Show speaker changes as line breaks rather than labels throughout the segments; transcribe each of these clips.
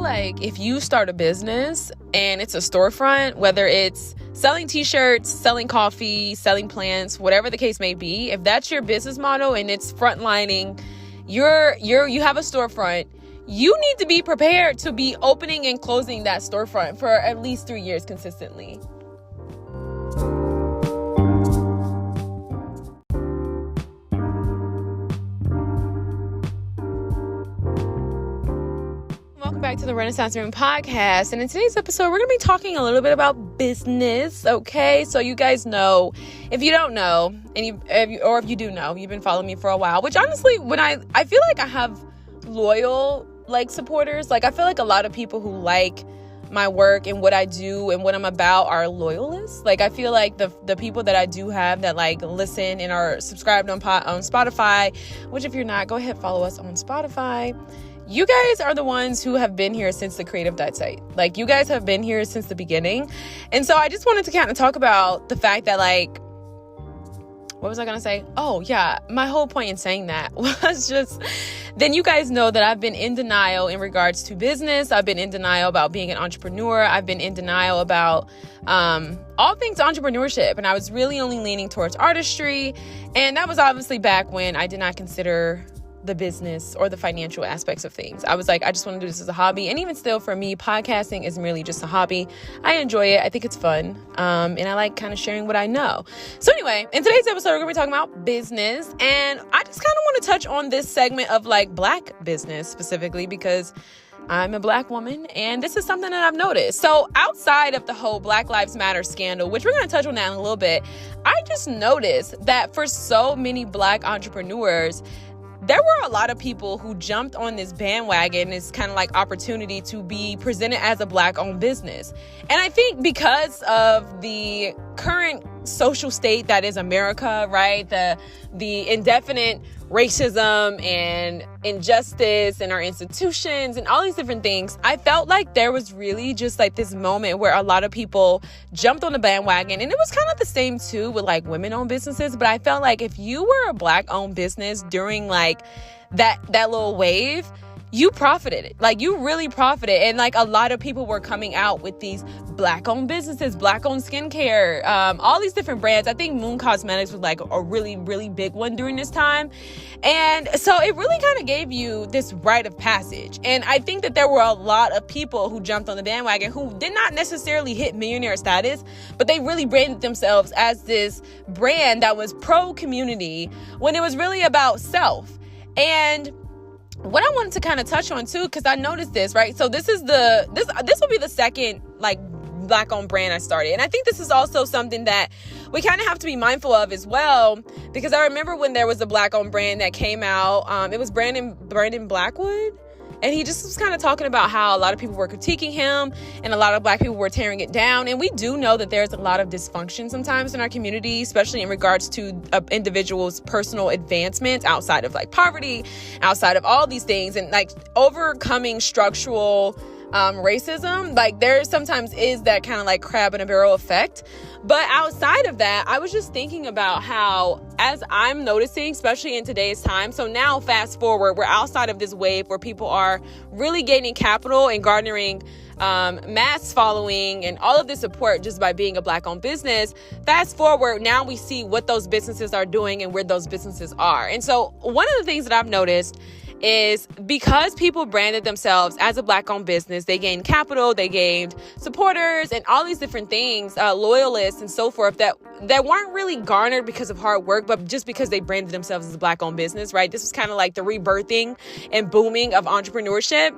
like if you start a business and it's a storefront, whether it's selling t-shirts, selling coffee, selling plants, whatever the case may be, if that's your business model and it's frontlining, you have a storefront, you need to be prepared to be opening and closing that storefront for at least 3 years consistently. Welcome back to the Renaissance Room podcast. And in today's episode, we're going to be talking a little bit about business. Okay. So you guys know, if you don't know, if you do know, you've been following me for a while, which honestly, when I feel like I have loyal, supporters, I feel like a lot of people who like my work and what I do and what I'm about are loyalists. I feel like the people that I do have that listen and are subscribed on Spotify, which if you're not, go ahead, follow us on Spotify. You guys are the ones who have been here since the Creative Diet site. You guys have been here since the beginning. And so I just wanted to kind of talk about the fact that what was I going to say? Oh yeah. My whole point in saying that was just, then you guys know that I've been in denial in regards to business. I've been in denial about being an entrepreneur. I've been in denial about all things entrepreneurship. And I was really only leaning towards artistry. And that was obviously back when I did not consider the business or the financial aspects of things. I was like, I just want to do this as a hobby. And even still, for me, podcasting is merely just a hobby. I enjoy it. I think it's fun. And I like kind of sharing what I know. So anyway, in today's episode, we're going to be talking about business. And I just kind of want to touch on this segment of Black business specifically because I'm a Black woman, and this is something that I've noticed. So outside of the whole Black Lives Matter scandal, which we're going to touch on that in a little bit, I just noticed that for so many Black entrepreneurs, there were a lot of people who jumped on this bandwagon, this kind of opportunity to be presented as a Black-owned business. And I think because of the current social state that is America, right? The indefinite racism and injustice in our institutions and all these different things, I felt like there was really just this moment where a lot of people jumped on the bandwagon. And it was kind of the same too with women-owned businesses. But I felt like if you were a Black-owned business during that little wave, you profited it. You really profited. And a lot of people were coming out with these Black-owned businesses, Black-owned skincare, all these different brands. I think Moon Cosmetics was a really, really big one during this time. And so it really kind of gave you this rite of passage. And I think that there were a lot of people who jumped on the bandwagon who did not necessarily hit millionaire status, but they really branded themselves as this brand that was pro-community when it was really about self. And what I wanted to kind of touch on too, because I noticed this, right? So this will be the second Black-owned brand I started. And I think this is also something that we kind of have to be mindful of as well, because I remember when there was a Black-owned brand that came out, it was Brandon Blackwood. And he just was kind of talking about how a lot of people were critiquing him and a lot of Black people were tearing it down. And we do know that there's a lot of dysfunction sometimes in our community, especially in regards to individuals' personal advancements outside of poverty, outside of all these things, and overcoming structural racism. There sometimes is that kind of crab in a barrel effect. But outside of that, I was just thinking about how, as I'm noticing, especially in today's time, so now fast forward, we're outside of this wave where people are really gaining capital and garnering mass following and all of this support just by being a Black-owned business. Fast forward, now we see what those businesses are doing and where those businesses are. And so one of the things that I've noticed is because people branded themselves as a Black-owned business, they gained capital, they gained supporters and all these different things, loyalists and so forth, that weren't really garnered because of hard work, but just because they branded themselves as a Black-owned business, right? This was kind of the rebirthing and booming of entrepreneurship.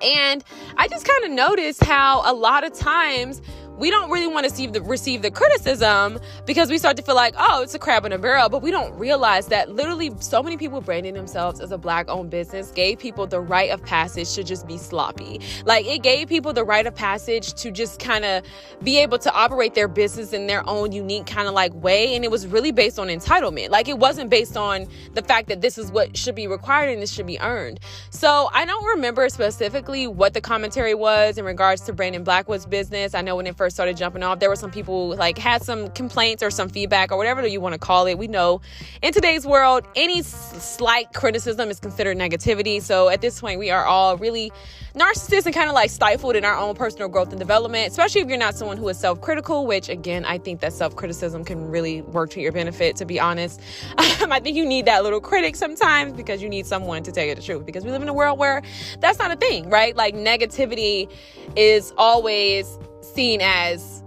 And I just kind of noticed how a lot of times we don't really want to receive the criticism because we start to feel like, oh, it's a crab in a barrel. But we don't realize that literally so many people branding themselves as a Black-owned business gave people the rite of passage to just be sloppy. It gave people the rite of passage to just kind of be able to operate their business in their own unique kind of way. And it was really based on entitlement. It wasn't based on the fact that this is what should be required and this should be earned. So I don't remember specifically what the commentary was in regards to Brandon Blackwood's business. I know when it first first started jumping off, there were some people like had some complaints or some feedback or whatever you want to call it. We know in today's world, any slight criticism is considered negativity. So at this point, we are all really narcissists and kind of like stifled in our own personal growth and development, especially if you're not someone who is self-critical, which again, I think that self-criticism can really work to your benefit, to be honest. I think you need that little critic sometimes because you need someone to tell you the truth, because we live in a world where that's not a thing, right? Like negativity is always seen as,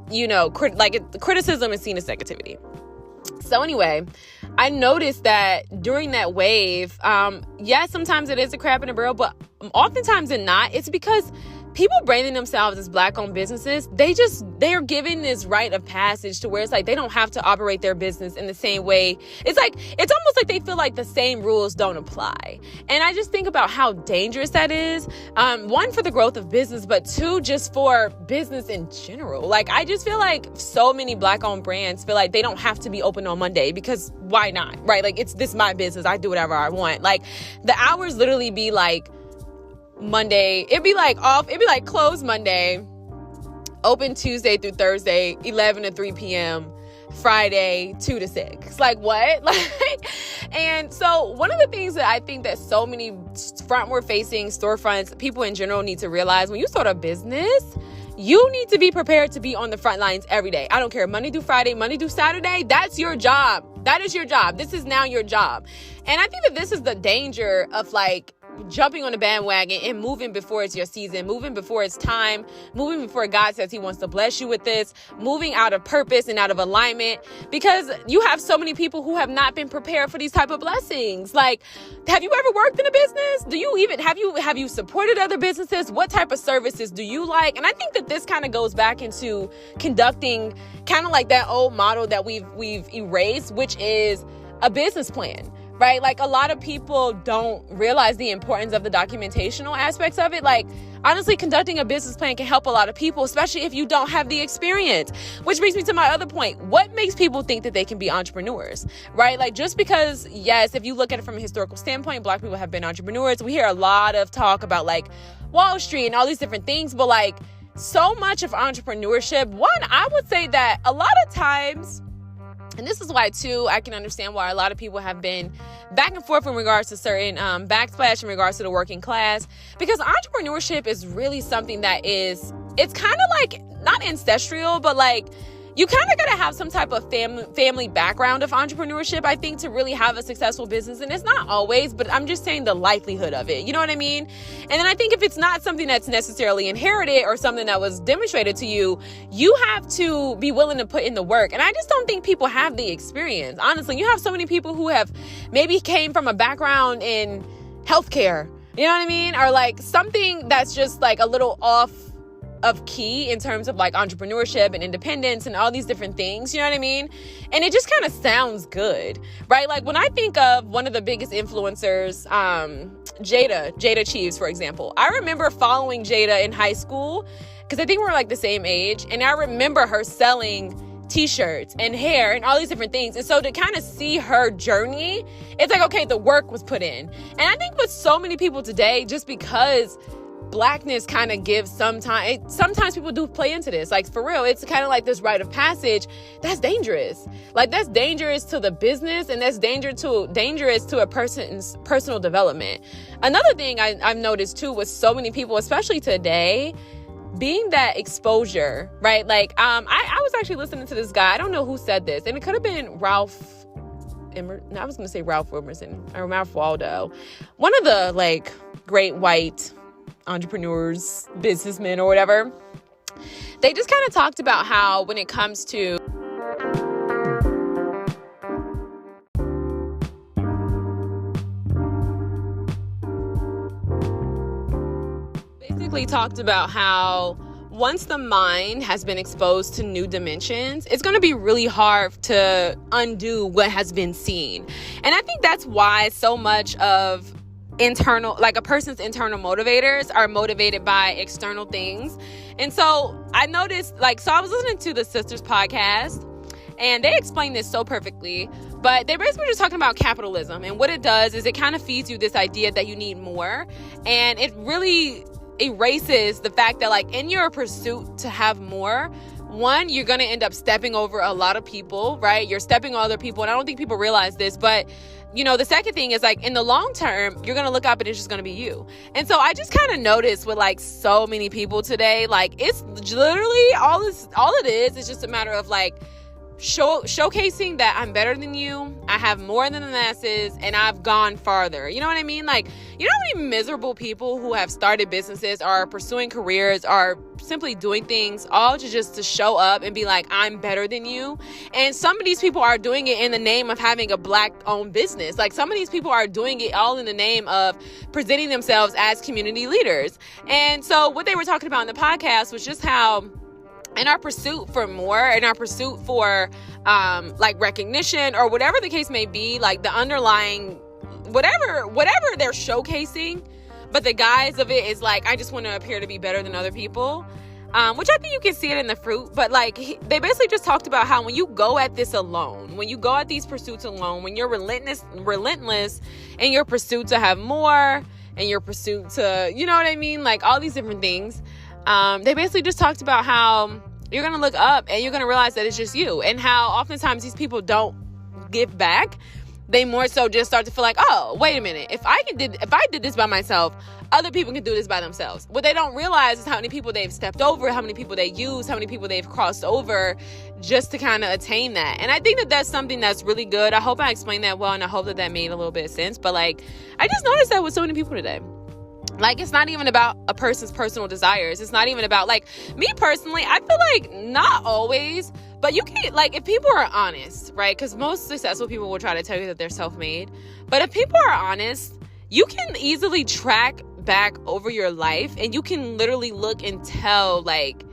criticism is seen as negativity. So anyway, I noticed that during that wave, yes, sometimes it is a crap in a barrel, but oftentimes it's not. It's because people branding themselves as Black-owned businesses, they are given this rite of passage to where it's like they don't have to operate their business in the same way. It's almost like they feel like the same rules don't apply. And I just think about how dangerous that is. One, for the growth of business, but two, just for business in general. Like, I just feel like so many Black-owned brands feel like they don't have to be open on Monday because why not, right? Like, this is my business. I do whatever I want. Like, the hours literally be like, Monday, it'd be like closed Monday, open Tuesday through Thursday, 11 to 3 p.m., Friday, 2 to 6. Like, what? And so one of the things that I think that so many frontward facing storefronts, people in general, need to realize, when you start a business, you need to be prepared to be on the front lines every day. I don't care, Monday through Friday, Monday through Saturday, that's your job. That is your job. This is now your job. And I think that this is the danger of like jumping on the bandwagon and moving before it's your season, moving before it's time, moving before God says he wants to bless you with this, moving out of purpose and out of alignment, because you have so many people who have not been prepared for these type of blessings. Like, have you ever worked in a business? Do you even, have you supported other businesses? What type of services do you like? And I think that this kind of goes back into conducting kind of like that old model that we've erased, which is a business plan. Right? Like, a lot of people don't realize the importance of the documentational aspects of it. Like, honestly, conducting a business plan can help a lot of people, especially if you don't have the experience. Which brings me to my other point. What makes people think that they can be entrepreneurs? Right? Like, just because, yes, if you look at it from a historical standpoint, Black people have been entrepreneurs. We hear a lot of talk about like Wall Street and all these different things, but like so much of entrepreneurship, one, I would say that a lot of times, and this is why, too, I can understand why a lot of people have been back and forth in regards to certain backsplash in regards to the working class, because entrepreneurship is really something that it's kind of like, not ancestral, but like, you kind of got to have some type of family background of entrepreneurship, I think, to really have a successful business. And it's not always, but I'm just saying the likelihood of it. You know what I mean? And then I think if it's not something that's necessarily inherited or something that was demonstrated to you, you have to be willing to put in the work. And I just don't think people have the experience. Honestly, you have so many people who have maybe came from a background in healthcare, you know what I mean? Or like something that's just like a little off of key in terms of like entrepreneurship and independence and all these different things, you know what I mean? And it just kind of sounds good, right? Like, when I think of one of the biggest influencers, Jada Cheeves, for example, I remember following Jada in high school because I think we're like the same age. And I remember her selling t-shirts and hair and all these different things. And so to kind of see her journey, it's like, okay, the work was put in. And I think with so many people today, just because Blackness kind of gives sometimes people do play into this. Like, for real, it's kind of like this rite of passage. That's dangerous. Like, that's dangerous to the business, and that's dangerous to a person's personal development. Another thing I've noticed too with so many people, especially today, being that exposure, right? Like, I was actually listening to this guy. I don't know who said this, and it could have been Ralph Emerson or Ralph Waldo, one of the like great white entrepreneurs, businessmen, or whatever. They just kind of talked about how when it comes to basically talked about how once the mind has been exposed to new dimensions, it's going to be really hard to undo what has been seen. And I think that's why so much of a person's internal motivators are motivated by external things. And so I noticed, so I was listening to the Sisters podcast, and they explained this so perfectly, but they basically were just talking about capitalism. And what it does is it kind of feeds you this idea that you need more. And it really erases the fact that, in your pursuit to have more, one, you're going to end up stepping over a lot of people, right? You're stepping on other people. And I don't think people realize this, but the second thing is like in the long term, you're going to look up and it's just going to be you. And so I just kind of noticed with like so many people today, like it's literally all it is just a matter of like showcasing that I'm better than you, I have more than the masses, and I've gone farther. You know what I mean? Like, you know how many miserable people who have started businesses, are pursuing careers, are simply doing things all to show up and be like, I'm better than you. And some of these people are doing it in the name of having a Black-owned business. Like, some of these people are doing it all in the name of presenting themselves as community leaders. And so what they were talking about in the podcast was just how in our pursuit for more, in our pursuit for like recognition or whatever the case may be, like the underlying whatever they're showcasing, but the guise of it is like, I just want to appear to be better than other people, which I think you can see it in the fruit. But like they basically just talked about how when you go at this alone, when you go at these pursuits alone, when you're relentless in your pursuit to have more, and your pursuit to, you know what I mean, like all these different things, they basically just talked about how you're going to look up and you're going to realize that it's just you, and how oftentimes these people don't give back. They more so just start to feel like, oh, wait a minute. If I did this by myself, other people can do this by themselves. What they don't realize is how many people they've stepped over, how many people they use, how many people they've crossed over just to kind of attain that. And I think that that's something that's really good. I hope I explained that well, and I hope that made a little bit of sense. But like, I just noticed that with so many people today. Like, it's not even about a person's personal desires. It's not even about, like, me personally, I feel like not always, but you can't, like, if people are honest, right? Because most successful people will try to tell you that they're self-made. But if people are honest, you can easily track back over your life, and you can literally look and tell, like,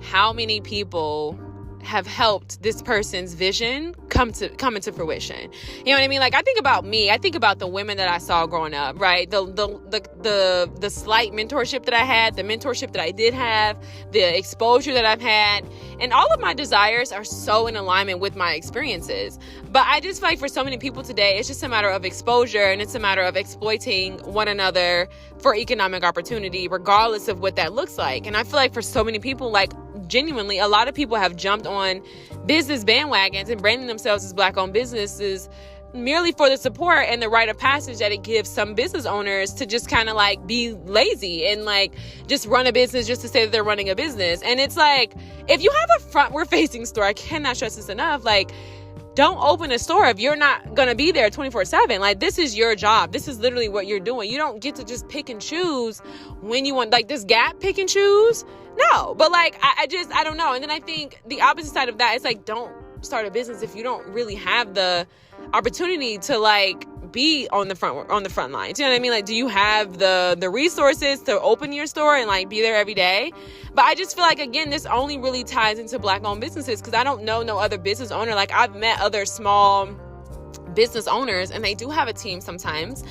how many people have helped this person's vision come into fruition. You know what I mean? Like, I think about me. I think about the women that I saw growing up, right? The slight mentorship that I had, the mentorship that I did have, the exposure that I've had, and all of my desires are so in alignment with my experiences. But I just feel like for so many people today, it's just a matter of exposure, and it's a matter of exploiting one another for economic opportunity, regardless of what that looks like. And I feel like for so many people, like, genuinely, a lot of people have jumped on business bandwagons and branding themselves as Black-owned businesses merely for the support and the rite of passage that it gives some business owners to just kind of like be lazy and like just run a business just to say that they're running a business. And it's like, if you have a frontward-facing store, I cannot stress this enough, like, don't open a store if you're not going to be there 24/7. Like, this is your job. This is literally what you're doing. You don't get to just pick and choose when you want, like, this Gap pick and choose. No, but like, I don't know. And then I think the opposite side of that is like, don't start a business if you don't really have the opportunity to like be on the front lines. You know what I mean? Like, do you have the resources to open your store and like be there every day? But I just feel like, again, this only really ties into Black-owned businesses, because I don't know no other business owner. Like, I've met other small business owners and they do have a team sometimes.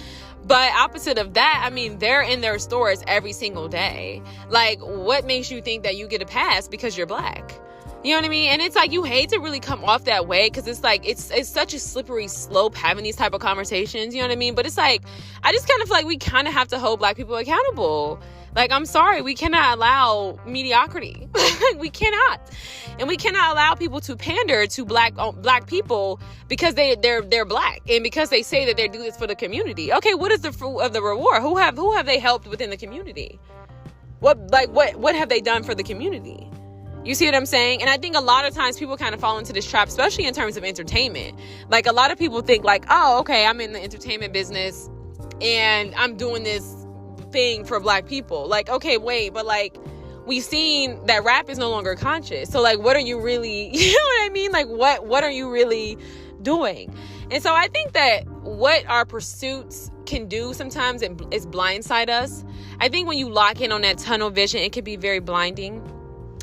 But opposite of that, I mean, they're in their stores every single day. Like, what makes you think that you get a pass because you're Black? You know what I mean? And it's like, you hate to really come off that way, because it's like, it's such a slippery slope having these type of conversations. You know what I mean? But it's like, I just kind of feel like we kind of have to hold Black people accountable. Like, I'm sorry, we cannot allow mediocrity. We cannot. And we cannot allow people to pander to black people because they're Black, and because they say that they do this for the community. Okay, what is the fruit of the reward? Who have they helped within the community? What have they done for the community? You see what I'm saying? And I think a lot of times people kind of fall into this trap, especially in terms of entertainment. Like, a lot of people think like, oh, okay, I'm in the entertainment business and I'm doing this thing for Black people. Like, okay, wait, but like, we've seen that rap is no longer conscious. So like, what are you really, you know what I mean? Like, what are you really doing? And so I think that what our pursuits can do sometimes is blindside us. I think when you lock in on that tunnel vision, it can be very blinding.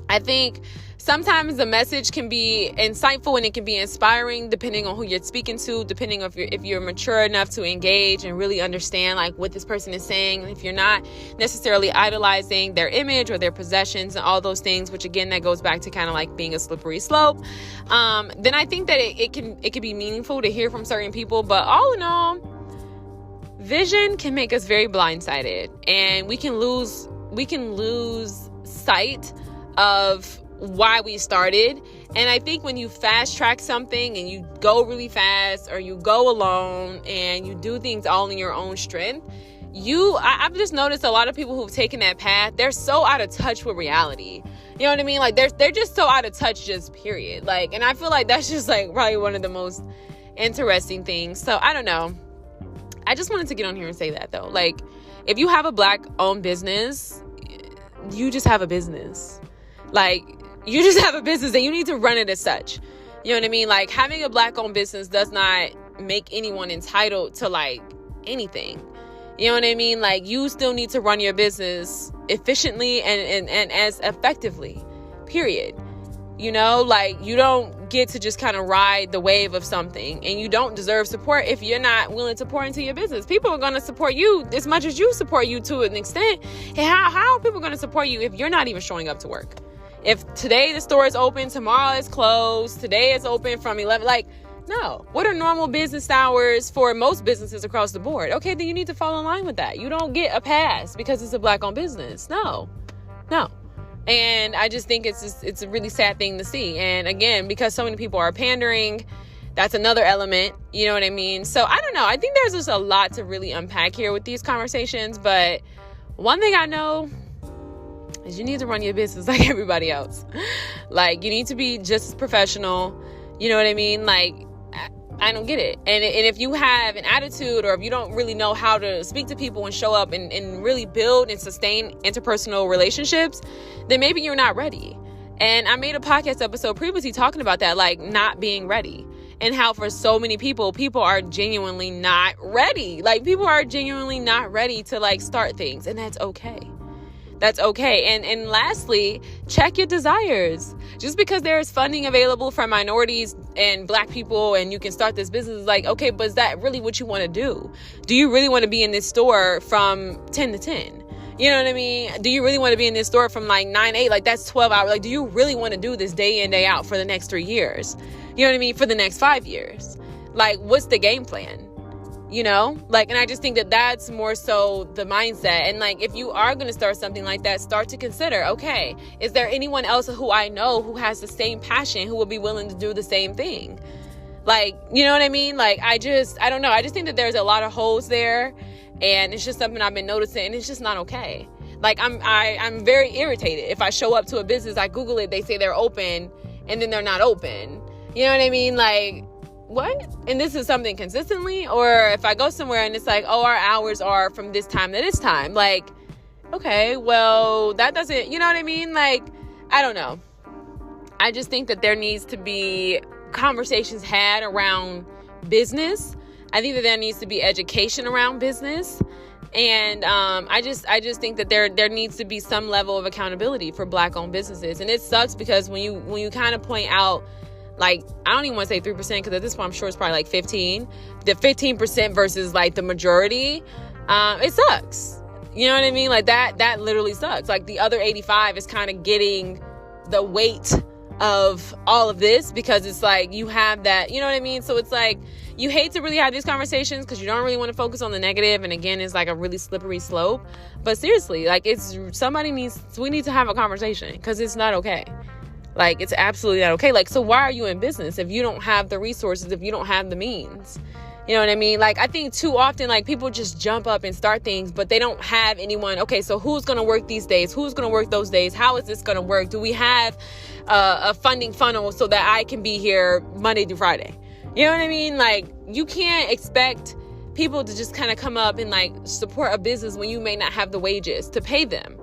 I think sometimes the message can be insightful and it can be inspiring depending on who you're speaking to, depending on if you're mature enough to engage and really understand like what this person is saying. If you're not necessarily idolizing their image or their possessions and all those things, which again, that goes back to kind of like being a slippery slope, then I think that it can be meaningful to hear from certain people. But all in all, vision can make us very blindsided, and we can lose sight of why we started. And I think when you fast track something and you go really fast, or you go alone and you do things all in your own strength, I've just noticed a lot of people who've taken that path, they're so out of touch with reality. You know what I mean? Like they're just so out of touch, just period. Like, and I feel like that's just like probably one of the most interesting things. So I don't know. I just wanted to get on here and say that though. Like, if you have a Black owned business, you just have a business. Like, you just have a business and you need to run it as such. You know what I mean? Like, having a Black owned business does not make anyone entitled to like anything. You know what I mean? Like, you still need to run your business efficiently and as effectively, period. You know, like, you don't get to just kind of ride the wave of something, and you don't deserve support if you're not willing to pour into your business. People are going to support you as much as you support you to an extent. And how are people going to support you if you're not even showing up to work? If today the store is open, tomorrow it's closed, today it's open from 11, like, no. What are normal business hours for most businesses across the board? Okay, then you need to fall in line with that. You don't get a pass because it's a Black-owned business. No. And I just think it's a really sad thing to see. And again, because so many people are pandering, that's another element. You know what I mean? So I don't know. I think there's just a lot to really unpack here with these conversations. But one thing I know is you need to run your business like everybody else. Like, you need to be just as professional. You know what I mean? Like, I don't get it. And if you have an attitude, or if you don't really know how to speak to people and show up and really build and sustain interpersonal relationships, then maybe you're not ready. And I made a podcast episode previously talking about that, like not being ready, and how for so many people are genuinely not ready. Like, people are genuinely not ready to like start things, and that's okay. That's okay. And lastly, check your desires. Just because there is funding available for minorities and Black people and you can start this business, like, okay, but is that really what you want to do? Do you really want to be in this store from 10 to 10? You know what I mean? Do you really want to be in this store from like 9 to 8? Like, that's 12 hours. Like, do you really want to do this day in, day out for the next 3 years? You know what I mean? For the next 5 years? Like, what's the game plan? You know, like, and I just think that that's more so the mindset. And like, if you are going to start something like that, start to consider, okay, is there anyone else who I know who has the same passion, who will be willing to do the same thing? Like, you know what I mean? Like, I don't know. I just think that there's a lot of holes there, and it's just something I've been noticing, and it's just not okay. Like, I'm very irritated. If I show up to a business, I Google it, they say they're open, and then they're not open. You know what I mean? Like, what? And this is something consistently? Or if I go somewhere and it's like, oh, our hours are from this time to this time. Like, okay, well, that doesn't, you know what I mean? Like, I don't know. I just think that there needs to be conversations had around business. I think that there needs to be education around business. And I just think that there needs to be some level of accountability for Black-owned businesses. And it sucks because when you kind of point out, like, I don't even want to say 3%, because at this point I'm sure it's probably like 15. The 15% versus like the majority, it sucks. You know what I mean? Like, that literally sucks. Like, the other 85 is kind of getting the weight of all of this, because it's like you have that, you know what I mean? So it's like, you hate to really have these conversations because you don't really want to focus on the negative, and again, it's like a really slippery slope. But seriously, like, we need to have a conversation, because it's not okay. Like, it's absolutely not okay. Like, so why are you in business if you don't have the resources, if you don't have the means? You know what I mean? Like, I think too often, like, people just jump up and start things, but they don't have anyone. Okay, so who's going to work these days? Who's going to work those days? How is this going to work? Do we have a funding funnel so that I can be here Monday through Friday? You know what I mean? Like, you can't expect people to just kind of come up and like support a business when you may not have the wages to pay them.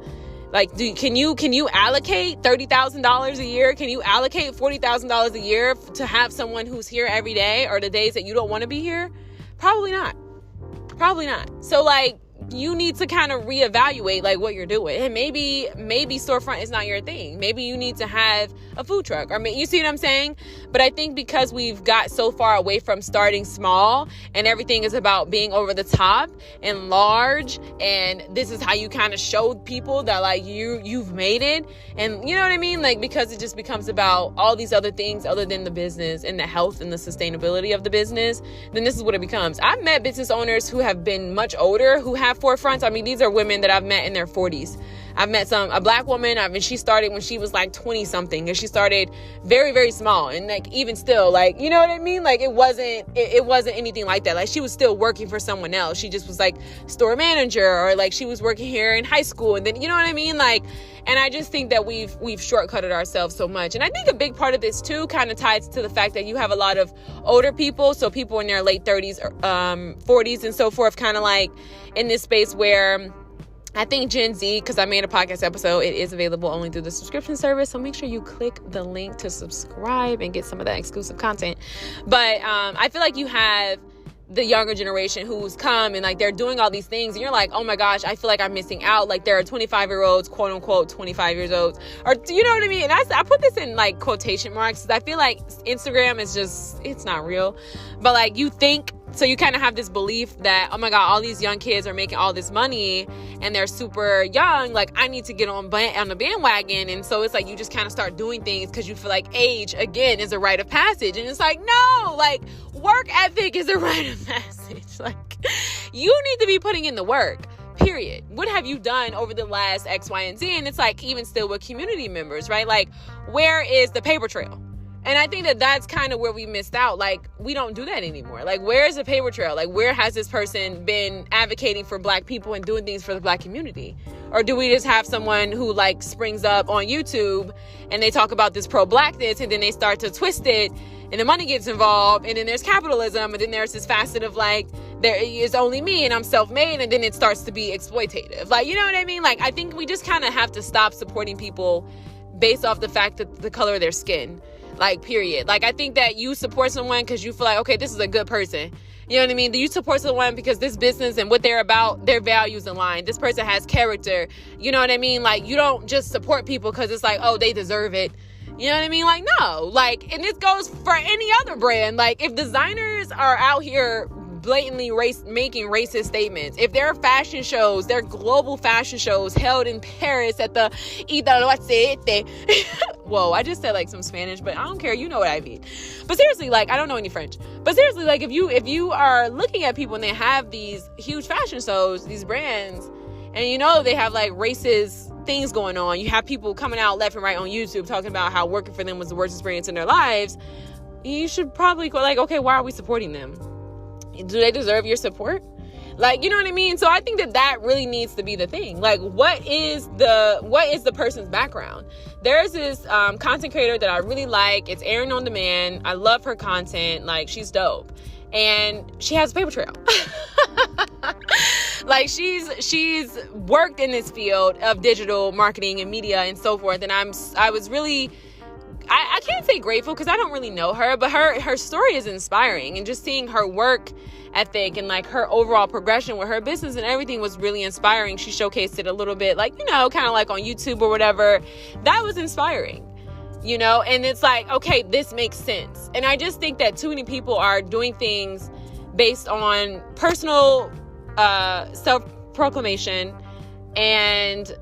Like, can you allocate $30,000 a year? Can you allocate $40,000 a year to have someone who's here every day, or the days that you don't want to be here? Probably not. So like, you need to kind of reevaluate like what you're doing. And maybe storefront is not your thing. Maybe you need to have a food truck, or you see what I'm saying? But I think because we've got so far away from starting small, and everything is about being over the top and large, and this is how you kind of showed people that like you've made it, and you know what I mean? Like, because it just becomes about all these other things other than the business and the health and the sustainability of the business, then this is what it becomes. I've met business owners who have been much older, who have forefronts. I mean, these are women that I've met in their 40s. I've met a black woman. She started when she was like 20 something, and she started very, very small. And like, even still, like, you know what I mean? Like, it wasn't anything like that. Like, she was still working for someone else. She just was like store manager, or like she was working here in high school. And then, you know what I mean? Like, and I just think that we've shortcutted ourselves so much. And I think a big part of this too kind of ties to the fact that you have a lot of older people. So people in their late 30s, 40s and so forth, kind of like in this space where I think Gen Z, because I made a podcast episode, it is available only through the subscription service. So make sure you click the link to subscribe and get some of that exclusive content. But I feel like you have the younger generation who's come and like they're doing all these things, and you're like, oh my gosh, I feel like I'm missing out. Like, there are 25-year-olds, quote unquote 25 years old, or you know what I mean? And I put this in like quotation marks because I feel like Instagram is just, it's not real. But like, you think, so you kind of have this belief that, oh my God, all these young kids are making all this money and they're super young. Like, I need to get on the bandwagon. And so it's like, you just kind of start doing things because you feel like age, again, is a rite of passage. And it's like, no, like, work ethic is a rite of passage. Like, you need to be putting in the work, period. What have you done over the last X, Y, and Z? And it's like, even still with community members, right? Like, where is the paper trail? And I think that that's kind of where we missed out. Like, we don't do that anymore. Like, where is the paper trail? Like, where has this person been advocating for black people and doing things for the black community? Or do we just have someone who like springs up on YouTube and they talk about this pro-blackness, and then they start to twist it and the money gets involved, and then there's capitalism, and then there's this facet of like, there is only me and I'm self-made, and then it starts to be exploitative. Like, you know what I mean? Like, I think we just kind of have to stop supporting people based off the fact that the color of their skin. Like, period. Like, I think that you support someone because you feel like, okay, this is a good person. You know what I mean? You support someone because this business and what they're about, their values align. This person has character. You know what I mean? Like, you don't just support people because it's like, oh, they deserve it. You know what I mean? Like, no. Like, and this goes for any other brand. Like, if designers are out here blatantly making racist statements, if there are fashion shows, there are global fashion shows held in Paris at the whoa, I just said like some Spanish, but I don't care, you know what I mean. But seriously, like, I don't know any French, but seriously, like, if you are looking at people and they have these huge fashion shows, these brands, and you know they have like racist things going on, you have people coming out left and right on YouTube talking about how working for them was the worst experience in their lives, you should probably go like, okay, why are we supporting them? Do they deserve your support? Like, you know what I mean? So I think that really needs to be the thing. Like, what is the person's background? There's this content creator that I really like. It's Erin on Demand. I love her content. Like, she's dope. And she has a paper trail. Like, she's worked in this field of digital marketing and media and so forth. And I was really, I can't say grateful because I don't really know her, but her story is inspiring, and just seeing her work ethic and like her overall progression with her business and everything was really inspiring. She showcased it a little bit, like, you know, kind of like on YouTube or whatever. That was inspiring, you know, and it's like, okay, this makes sense. And I just think that too many people are doing things based on personal self-proclamation and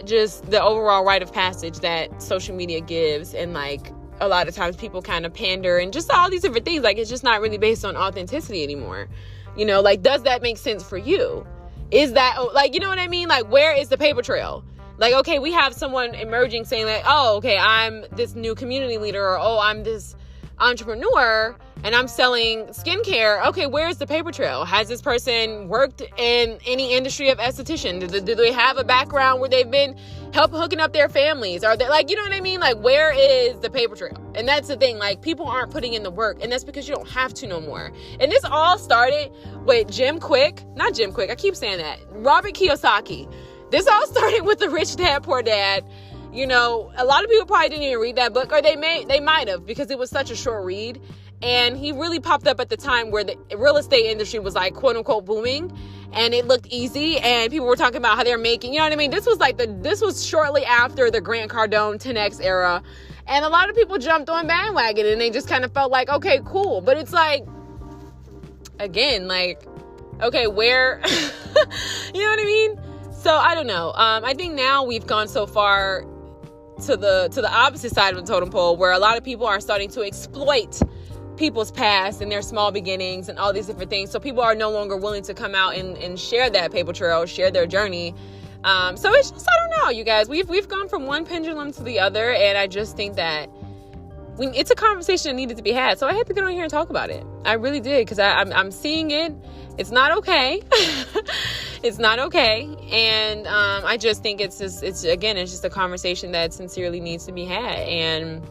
just the overall rite of passage that social media gives. And like, a lot of times people kind of pander and just all these different things. Like, it's just not really based on authenticity anymore. You know, like, does that make sense for you? Is that, like, you know what I mean? Like, where is the paper trail? Like, okay, we have someone emerging saying like, oh, okay, I'm this new community leader, or, oh, I'm this entrepreneur and I'm selling skincare. Okay, where's the paper trail? Has this person worked in any industry of esthetician? Do they have a background where they've been hooking up their families? Are they, like, you know what I mean? Like, where is the paper trail? And that's the thing. Like, people aren't putting in the work, and that's because you don't have to no more. And this all started with I keep saying that, Robert Kiyosaki. This all started with The Rich Dad, Poor Dad. You know, a lot of people probably didn't even read that book, or they might have, because it was such a short read. And he really popped up at the time where the real estate industry was like, quote unquote, booming, and it looked easy, and people were talking about how they're making, you know what I mean? This was shortly after the Grant Cardone 10X era. And a lot of people jumped on bandwagon, and they just kind of felt like, okay, cool. But it's like, again, like, okay, where, you know what I mean? So I don't know. I think now we've gone so far to the opposite side of the totem pole, where a lot of people are starting to exploit people's past and their small beginnings and all these different things. So people are no longer willing to come out and share that paper trail, share their journey. So it's just, I don't know, you guys, we've gone from one pendulum to the other, and I just think that it's a conversation that needed to be had. So I had to get on here and talk about it. I really did, because I'm seeing it. It's not okay. It's not okay. And I just think it's just a conversation that sincerely needs to be had. And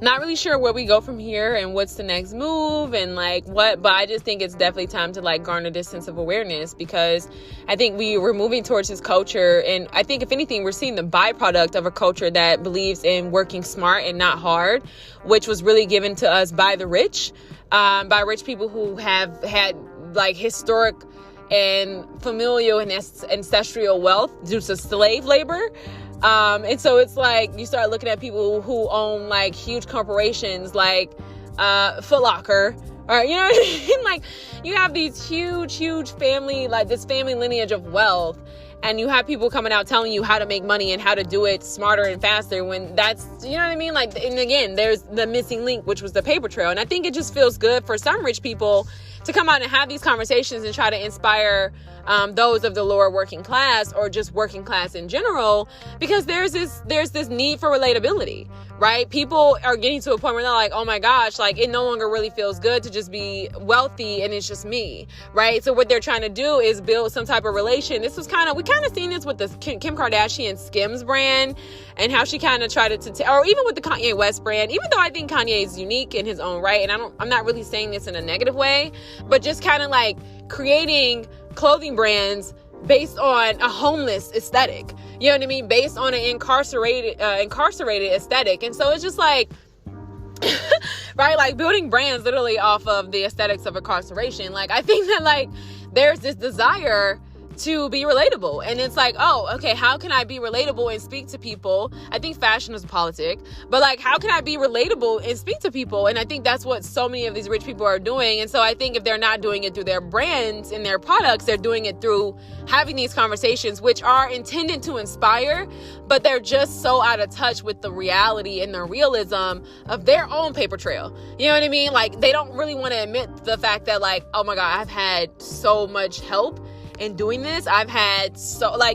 not really sure where we go from here and what's the next move and but I just think it's definitely time to garner this sense of awareness, because I think we're moving towards this culture, and I think if anything, we're seeing the byproduct of a culture that believes in working smart and not hard, which was really given to us by the rich, by rich people who have had historic and familial and ancestral wealth due to slave labor. And so it's you start looking at people who own huge corporations like Foot Locker, or you know what I mean? You have these huge family, this family lineage of wealth, and you have people coming out telling you how to make money and how to do it smarter and faster, when that's, you know what I mean? And again, there's the missing link, which was the paper trail. And I think it just feels good for some rich people to come out and have these conversations and try to inspire those of the lower working class, or just working class in general, because there's this need for relatability, right? People are getting to a point where they're like, oh my gosh, it no longer really feels good to just be wealthy and it's just me, right? So what they're trying to do is build some type of relation. We kind of seen this with the Kim Kardashian Skims brand, and how she kind of tried or even with the Kanye West brand, even though I think Kanye is unique in his own right, and I'm not really saying this in a negative way, but just kind of creating clothing brands based on a homeless aesthetic, you know what I mean? Based on an incarcerated aesthetic. And so it's just right? Building brands literally off of the aesthetics of incarceration. I think that there's this desire to be relatable, and it's oh, okay, how can I be relatable and speak to people? I think fashion is a politic, but how can I be relatable and speak to people? And I think that's what so many of these rich people are doing. And so I think if they're not doing it through their brands and their products, they're doing it through having these conversations, which are intended to inspire, but they're just so out of touch with the reality and the realism of their own paper trail. You know what I mean? They don't really want to admit the fact that oh my God, I've had so much help in doing this. I've had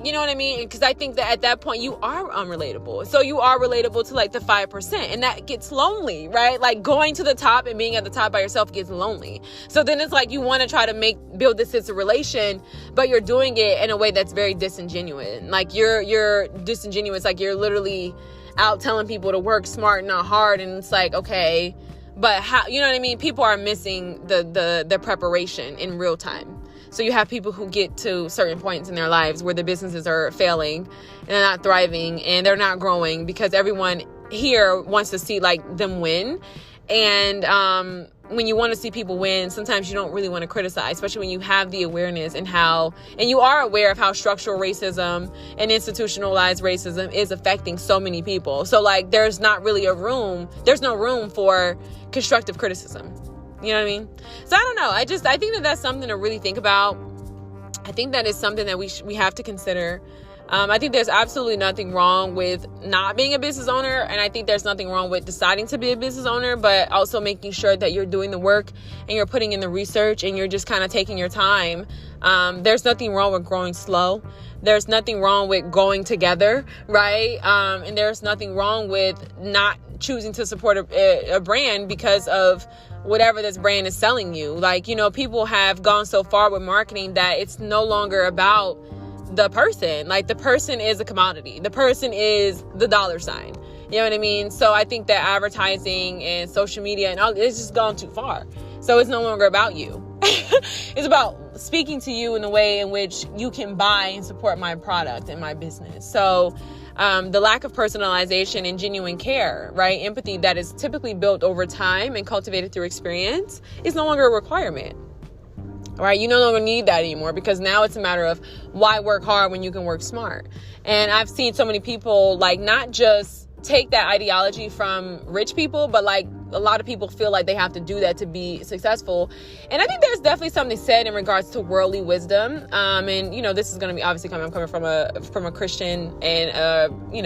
you know what I mean? Because I think that at that point you are unrelatable. So you are relatable to the 5%, and that gets lonely, right? Going to the top and being at the top by yourself gets lonely. So then it's you want to try to build this sense of relation, but you're doing it in a way that's very disingenuous. You're disingenuous. You're literally out telling people to work smart, not hard. And it's okay, but how, you know what I mean? People are missing the preparation in real time. So you have people who get to certain points in their lives where the businesses are failing and they're not thriving and they're not growing, because everyone here wants to see them win. And when you want to see people win, sometimes you don't really want to criticize, especially when you have the awareness and you are aware of how structural racism and institutionalized racism is affecting so many people. So there's no room for constructive criticism. You know what I mean? So I don't know. I think that that's something to really think about. I think that is something that we have to consider. I think there's absolutely nothing wrong with not being a business owner. And I think there's nothing wrong with deciding to be a business owner, but also making sure that you're doing the work and you're putting in the research and you're just kind of taking your time. There's nothing wrong with growing slow. There's nothing wrong with going together, right? And there's nothing wrong with not choosing to support a brand because of whatever this brand is selling you. People have gone so far with marketing that it's no longer about the person. The person is a commodity. The person is the dollar sign. You know what I mean? So I think that advertising and social media and all, it's just gone too far. So it's no longer about you. It's about speaking to you in a way in which you can buy and support my product and my business. So the lack of personalization and genuine care, right? Empathy that is typically built over time and cultivated through experience is no longer a requirement, right? You no longer need that anymore, because now it's a matter of why work hard when you can work smart. And I've seen so many people not just take that ideology from rich people, but a lot of people feel like they have to do that to be successful. And I think there's definitely something said in regards to worldly wisdom. And this is going to be obviously coming from a Christian and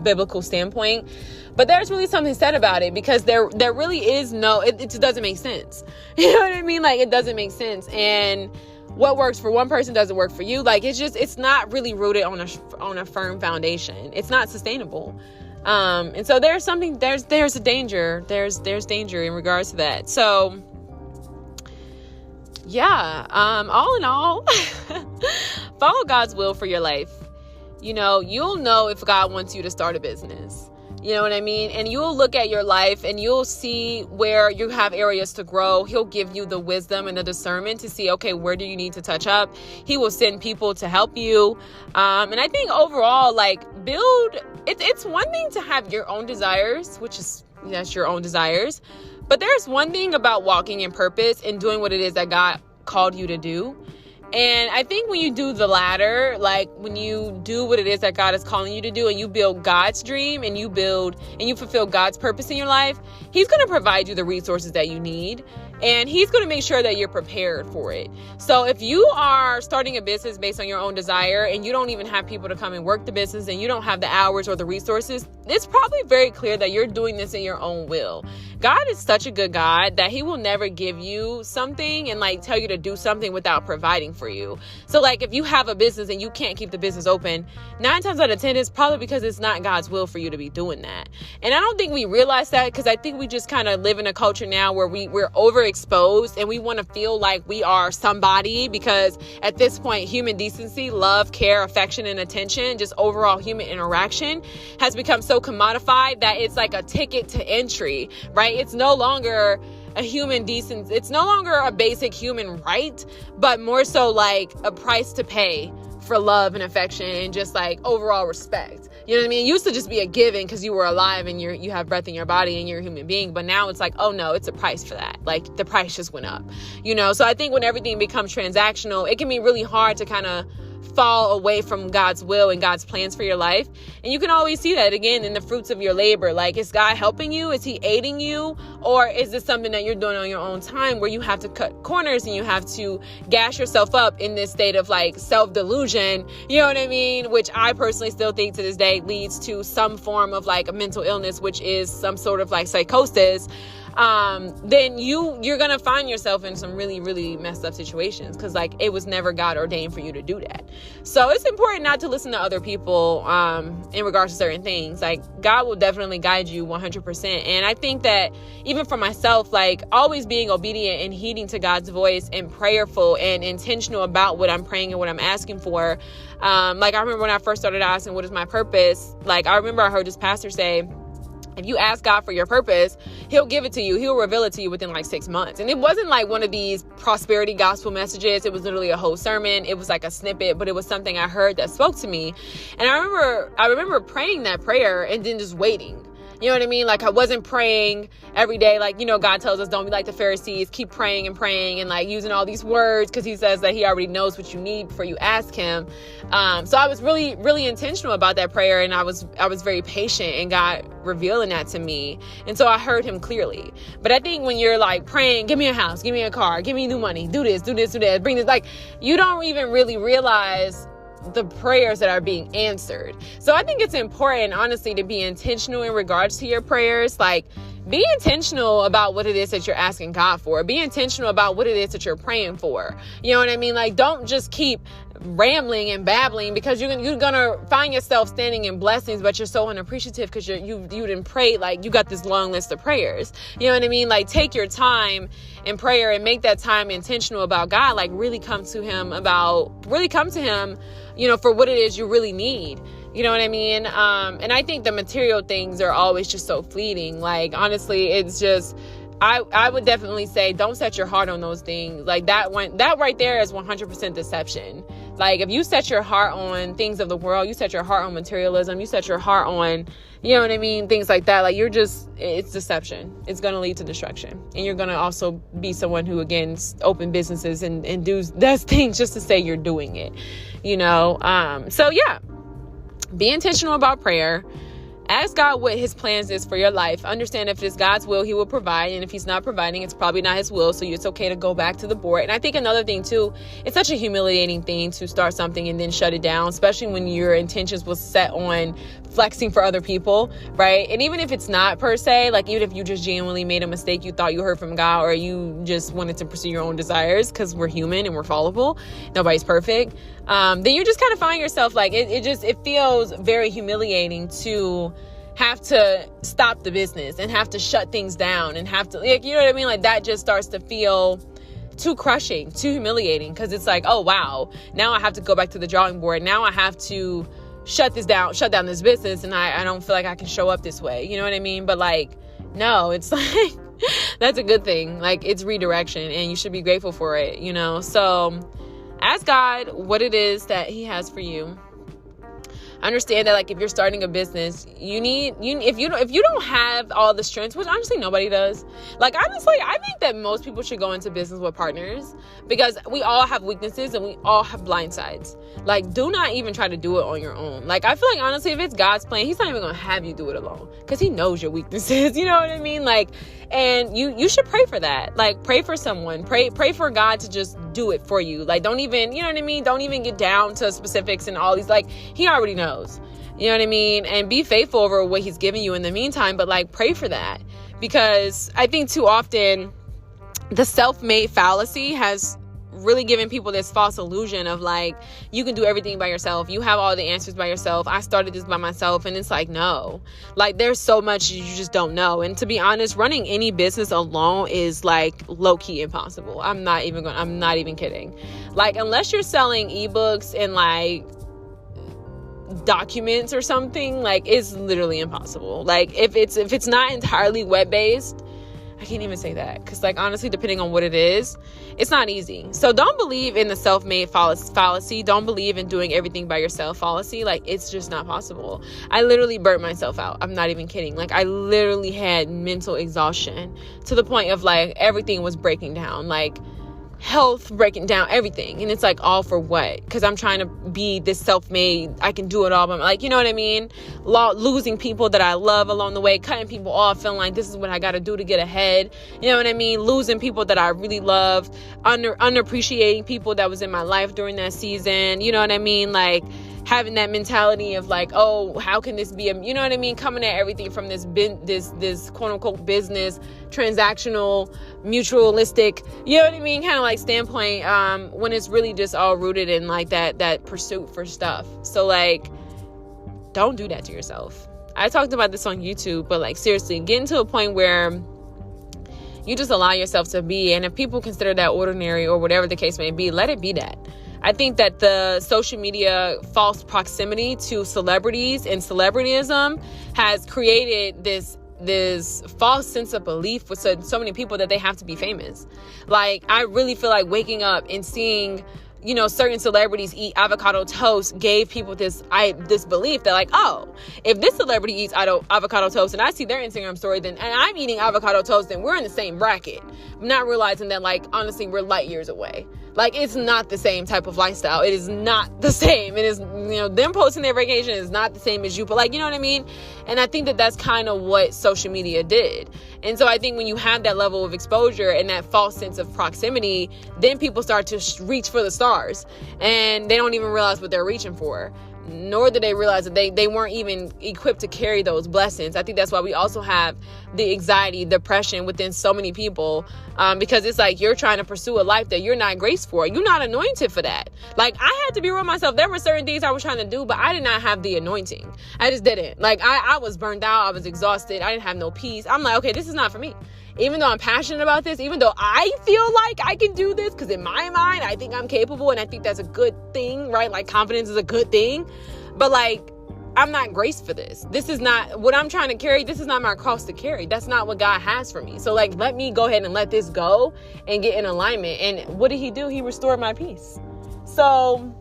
biblical standpoint, but there's really something said about it, because there really is it just doesn't make sense. You know what I mean? It doesn't make sense. And what works for one person doesn't work for you. Like, it's not really rooted on a firm foundation. It's not sustainable. And so there's a danger. There's danger in regards to that. So yeah, all in all, follow God's will for your life. You'll know if God wants you to start a business. You know what I mean? And you'll look at your life and you'll see where you have areas to grow. He'll give you the wisdom and the discernment to see, okay, where do you need to touch up? He will send people to help you. And I think overall, like, it's one thing to have your own desires, that's your own desires. But there's one thing about walking in purpose and doing what it is that God called you to do. And I think when you do the latter, like when you do what it is that God is calling you to do and you build God's dream and you fulfill God's purpose in your life, He's going to provide you the resources that you need. And He's going to make sure that you're prepared for it. So if you are starting a business based on your own desire and you don't even have people to come and work the business and you don't have the hours or the resources, it's probably very clear that you're doing this in your own will. God is such a good God that He will never give you something and like tell you to do something without providing for you. So like if you have a business and you can't keep the business open, 9 times out of 10 it's probably because it's not God's will for you to be doing that. And I don't think we realize that, because I think we just kind of live in a culture now where we're overexposed and we want to feel like we are somebody, because at this point human decency, love, care, affection, and attention, just overall human interaction has become so commodified that it's like a ticket to entry, right? It's no longer a human decency. It's no longer a basic human right, but more so like a price to pay for love and affection and just like overall respect. You know what I mean? It used to just be a given because you were alive and you have breath in your body and you're a human being. But now it's like, oh no, it's a price for that. Like the price just went up, So I think when everything becomes transactional, it can be really hard to kind of fall away from God's will and God's plans for your life. And you can always see that again in the fruits of your labor. Like, is God helping you? Is He aiding you? Or is this something that you're doing on your own time where you have to cut corners and you have to gas yourself up in this state of like self-delusion, you know what I mean? Which I personally still think to this day leads to some form of like a mental illness, which is some sort of like psychosis. Then you're gonna find yourself in some really, really messed up situations, because like it was never God ordained for you to do that. So it's important not to listen to other people in regards to certain things. Like God will definitely guide you 100%. And I think that even for myself, like always being obedient and heeding to God's voice and prayerful and intentional about what I'm praying and what I'm asking for. Like I remember when I first started asking, what is my purpose? Like I remember I heard this pastor say, if you ask God for your purpose, He'll give it to you. He'll reveal it to you within like 6 months. And it wasn't like one of these prosperity gospel messages. It was literally a whole sermon. It was like a snippet, but it was something I heard that spoke to me. And I remember praying that prayer and then just waiting. You know what I mean? Like I wasn't praying every day. Like, God tells us don't be like the Pharisees, keep praying and praying and like using all these words, because He says that He already knows what you need before you ask Him. So I was really, really intentional about that prayer, and I was very patient in God revealing that to me. And so I heard Him clearly. But I think when you're like praying, give me a house, give me a car, give me new money, do this, bring this, like you don't even really realize the prayers that are being answered. So I think it's important, honestly, to be intentional in regards to your prayers. Like, be intentional about what it is that you're asking God for. Be intentional about what it is that you're praying for. You know what I mean? Like, don't just keep rambling and babbling, because you're gonna find yourself standing in blessings, but you're so unappreciative because you didn't pray. Like, you got this long list of prayers. You know what I mean? Like, take your time in prayer and make that time intentional about God. Like, really come to Him, for what it is you really need. You know what I mean? And I think the material things are always just so fleeting. Like, honestly, it's just, I would definitely say don't set your heart on those things. Like that right there is 100% deception. Like if you set your heart on things of the world, you set your heart on materialism, you set your heart on, you know what I mean? Things like that. Like it's deception. It's going to lead to destruction. And you're going to also be someone who, again, open businesses and does things just to say you're doing it, So yeah, be intentional about prayer. Ask God what his plans is for your life. Understand if it's God's will, he will provide. And if he's not providing, it's probably not his will. So it's okay to go back to the board. And I think another thing too, it's such a humiliating thing to start something and then shut it down, especially when your intentions was set on flexing for other people, right? And even if it's not per se, like even if you just genuinely made a mistake, you thought you heard from God, or you just wanted to pursue your own desires, because we're human and we're fallible, nobody's perfect, then you just kind of find yourself like, it feels very humiliating to have to stop the business and have to shut things down and have to, like, you know what I mean? Like that just starts to feel too crushing, too humiliating, because it's like, oh wow, now I have to go back to the drawing board. Now I have to shut down this business, and I don't feel like I can show up this way. You know what I mean? But like, no, it's like, that's a good thing. Like, it's redirection and you should be grateful for it, you know? So ask God what it is that he has for you. Understand that, like, if you're starting a business, if you don't have all the strengths, which honestly nobody does. Like, honestly, I think that most people should go into business with partners, because we all have weaknesses and we all have blind sides. Like, do not even try to do it on your own. Like, I feel like, honestly, if it's God's plan, he's not even going to have you do it alone, because he knows your weaknesses. You know what I mean? Like, and you should pray for that. Like, pray for someone. Pray for God to just do it for you. Like, don't even, you know what I mean? Don't even get down to specifics and all these, like, he already knows. You know what I mean? And be faithful over what he's giving you in the meantime, but like, pray for that, because I think too often the self-made fallacy has really given people this false illusion of like, you can do everything by yourself. You have all the answers by yourself. I started this by myself. And it's like, no, like, there's so much you just don't know. And to be honest, running any business alone is like low-key impossible. I'm not even kidding. Like, unless you're selling ebooks and like documents or something, like, it's literally impossible. Like, if it's not entirely web-based, I can't even say that, because like, honestly, depending on what it is, it's not easy. So don't believe in the self-made fallacy. Don't believe in doing everything by yourself fallacy. Like, it's just not possible. I literally burnt myself out. I'm not even kidding. Like, I literally had mental exhaustion to the point of like, everything was breaking down, like health breaking down, everything. And it's like, all for what? Because I'm trying to be this self-made, I can do it all, but like, you know what I mean? Losing people that I love along the way, cutting people off, feeling like this is what I got to do to get ahead. You know what I mean? Losing people that I really loved, underappreciating people that was in my life during that season. You know what I mean? Like, having that mentality of like, oh, how can this be you know what I mean? Coming at everything from this quote unquote business, transactional, mutualistic, you know what I mean? Kind of like standpoint, when it's really just all rooted in like that pursuit for stuff. So like, don't do that to yourself. I talked about this on YouTube, but like, seriously, getting to a point where you just allow yourself to be. And if people consider that ordinary or whatever the case may be, let it be that. I think that the social media false proximity to celebrities and celebrityism has created this false sense of belief with so many people that they have to be famous. Like, I really feel like waking up and seeing, you know, certain celebrities eat avocado toast gave people this belief that like, oh, if this celebrity eats avocado toast and I see their Instagram story, and I'm eating avocado toast, then we're in the same bracket. Not realizing that, like, honestly, we're light years away. Like, it's not the same type of lifestyle. It is not the same. It is, you know, them posting their vacation is not the same as you, but like, you know what I mean? And I think that that's kind of what social media did. And so I think when you have that level of exposure and that false sense of proximity, then people start to reach for the stars, and they don't even realize what they're reaching for. Nor do they realize that they weren't even equipped to carry those blessings. I think that's why we also have the anxiety, depression within so many people, because it's like, you're trying to pursue a life that you're not graced for. You're not anointed for that. Like, I had to be real with myself. There were certain things I was trying to do, but I did not have the anointing. I just didn't. Like, I was burned out. I was exhausted. I didn't have no peace. I'm like, okay, this is not for me. Even though I'm passionate about this, even though I feel like I can do this, because in my mind, I think I'm capable, and I think that's a good thing, right? Like, confidence is a good thing. But like, I'm not graced for this. This is not what I'm trying to carry. This is not my cross to carry. That's not what God has for me. So like, let me go ahead and let this go and get in alignment. And what did he do? He restored my peace. So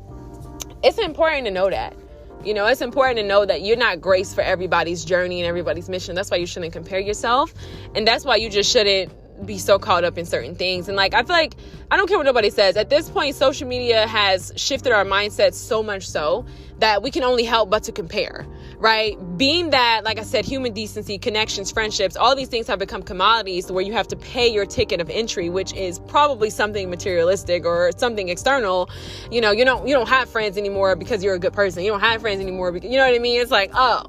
it's important to know that. You know, it's important to know that you're not graced for everybody's journey and everybody's mission. That's why you shouldn't compare yourself. And that's why you just shouldn't be so caught up in certain things. And like, I feel like, I don't care what nobody says. At this point, social media has shifted our mindsets so much so that we can only help but to compare, right? Being that, like I said, human decency, connections, friendships, all these things have become commodities where you have to pay your ticket of entry, which is probably something materialistic or something external. You don't have friends anymore because you're a good person. You don't have friends anymore because, you know what I mean? It's like, oh,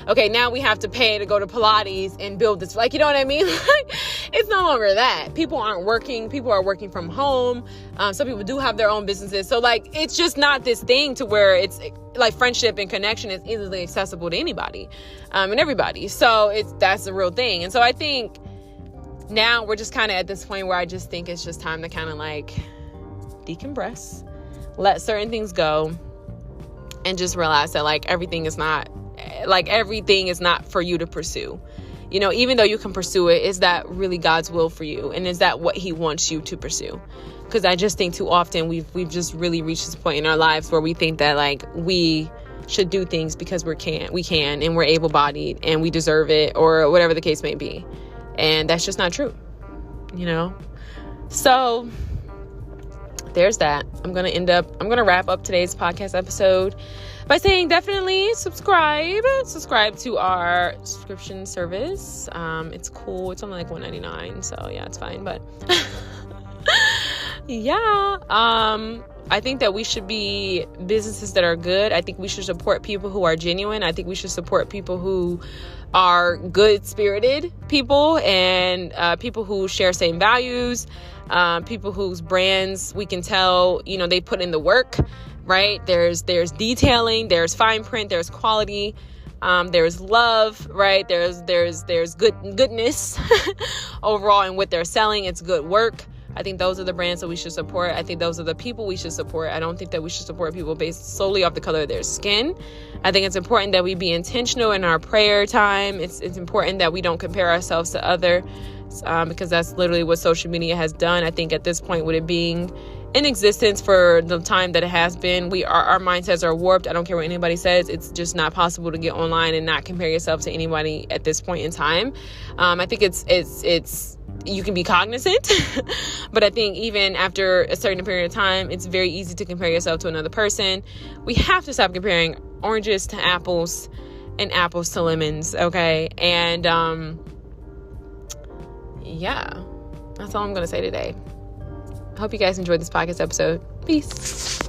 okay, now we have to pay to go to Pilates and build this. Like, you know what I mean? Like, it's no longer that. People aren't working. People are working from home. Some people do have their own businesses. So, like, it's just not this thing to where it's like friendship and connection is easily accessible to anybody and everybody. So that's the real thing. And so I think now we're just kind of at this point where I just think it's just time to kind of like decompress, let certain things go, and just realize that like everything is not for you to pursue. You know, even though you can pursue it, is that really God's will for you? And is that what he wants you to pursue? Because I just think too often we've just really reached this point in our lives where we think that like we should do things because we can and we're able-bodied and we deserve it, or whatever the case may be. And that's just not true, you know? So there's that. I'm going to wrap up today's podcast episode by saying definitely subscribe to our subscription service. It's cool. It's only like $1.99. So yeah, it's fine. But yeah, I think that we should be businesses that are good. I think we should support people who are genuine. I think we should support people who are good-spirited people and people who share same values, people whose brands we can tell, you know, they put in the work, right? There's detailing, there's fine print, there's quality, there's love, right? There's goodness overall in what they're selling. It's good work. I think those are the brands that we should support. I think those are the people we should support. I don't think that we should support people based solely off the color of their skin. I think it's important that we be intentional in our prayer time. It's important that we don't compare ourselves to others, because that's literally what social media has done. I think at this point, with it being in existence for the time that it has been, our mindsets are warped. I don't care what anybody says. It's just not possible to get online and not compare yourself to anybody at this point in time. I think it's you can be cognizant, but I think even after a certain period of time, it's very easy to compare yourself to another person. We have to stop comparing oranges to apples and apples to lemons, okay? And yeah, that's all I'm going to say today. I hope you guys enjoyed this podcast episode. Peace.